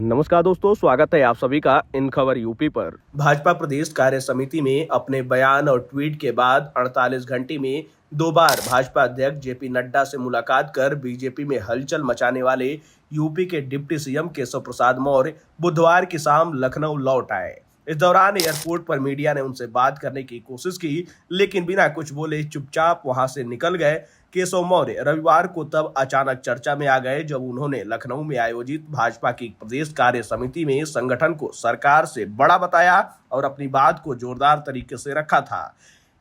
नमस्कार दोस्तों, स्वागत है आप सभी का इन खबर यूपी पर। भाजपा प्रदेश कार्य समिति में अपने बयान और ट्वीट के बाद 48 घंटे में 2 बार भाजपा अध्यक्ष जेपी नड्डा से मुलाकात कर बीजेपी में हलचल मचाने वाले यूपी के डिप्टी सीएम केशव प्रसाद मौर्य बुधवार की शाम लखनऊ लौट आए। इस दौरान एयरपोर्ट पर मीडिया ने उनसे बात करने की कोशिश की, लेकिन बिना कुछ बोले चुपचाप वहां से निकल गए। केशव मौर्य रविवार को तब अचानक चर्चा में आ गए जब उन्होंने लखनऊ में आयोजित भाजपा की प्रदेश कार्य समिति में संगठन को सरकार से बड़ा बताया और अपनी बात को जोरदार तरीके से रखा था।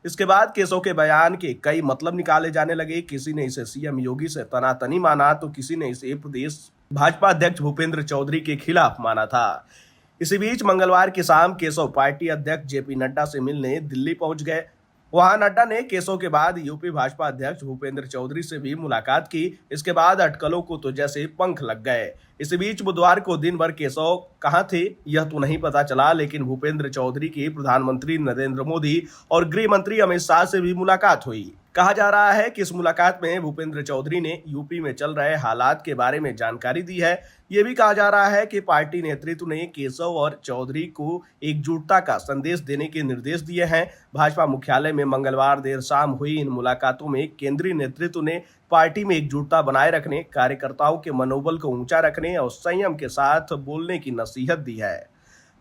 इसके बाद केशव के बयान के कई मतलब निकाले जाने लगे। किसी ने इसे सीएम योगी से तनातनी माना तो किसी ने इसे प्रदेश भाजपा अध्यक्ष भूपेंद्र चौधरी के खिलाफ माना था। इसी बीच मंगलवार की शाम केशव पार्टी अध्यक्ष जेपी नड्डा से मिलने दिल्ली पहुंच गए। वहां नड्डा ने केशव के बाद यूपी भाजपा अध्यक्ष भूपेंद्र चौधरी से भी मुलाकात की। इसके बाद अटकलों को तो जैसे पंख लग गए। इसी बीच बुधवार को दिन भर केशव कहां थे यह तो नहीं पता चला, लेकिन भूपेंद्र चौधरी की प्रधानमंत्री नरेंद्र मोदी और गृह मंत्री अमित शाह से भी मुलाकात हुई। कहा जा रहा है कि इस मुलाकात में भूपेंद्र चौधरी ने यूपी में चल रहे हालात के बारे में जानकारी दी है। ये भी कहा जा रहा है कि पार्टी नेतृत्व ने केशव और चौधरी को एकजुटता का संदेश देने के निर्देश दिए हैं। भाजपा मुख्यालय में मंगलवार देर शाम हुई इन मुलाकातों में केंद्रीय नेतृत्व ने पार्टी में एकजुटता बनाए रखने, कार्यकर्ताओं के मनोबल को ऊंचा रखने और संयम के साथ बोलने की नसीहत दी है।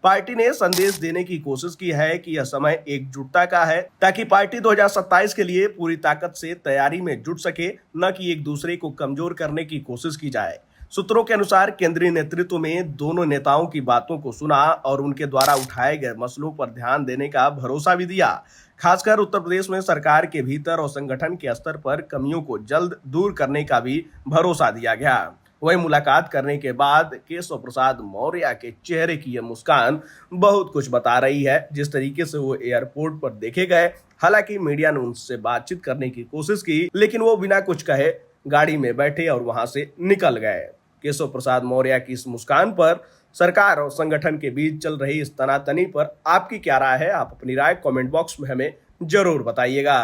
पार्टी ने संदेश देने की कोशिश की है कि यह समय एकजुटता का है, ताकि पार्टी 2027 के लिए पूरी ताकत से तैयारी में जुट सके, न कि एक दूसरे को कमजोर करने की कोशिश की जाए। सूत्रों के अनुसार केंद्रीय नेतृत्व में दोनों नेताओं की बातों को सुना और उनके द्वारा उठाए गए मसलों पर ध्यान देने का भरोसा भी दिया। खासकर उत्तर प्रदेश में सरकार के भीतर और संगठन के स्तर पर कमियों को जल्द दूर करने का भी भरोसा दिया गया। वही मुलाकात करने के बाद केशव प्रसाद मौर्य के चेहरे की यह मुस्कान बहुत कुछ बता रही है। जिस तरीके से वो एयरपोर्ट पर देखे गए, हालांकि मीडिया ने उनसे बातचीत करने की कोशिश की, लेकिन वो बिना कुछ कहे गाड़ी में बैठे और वहां से निकल गए। केशव प्रसाद मौर्य की इस मुस्कान पर सरकार और संगठन के बीच चल रही इस तनातनी पर आपकी क्या राय है? आप अपनी राय कमेंट बॉक्स में हमें जरूर बताइएगा।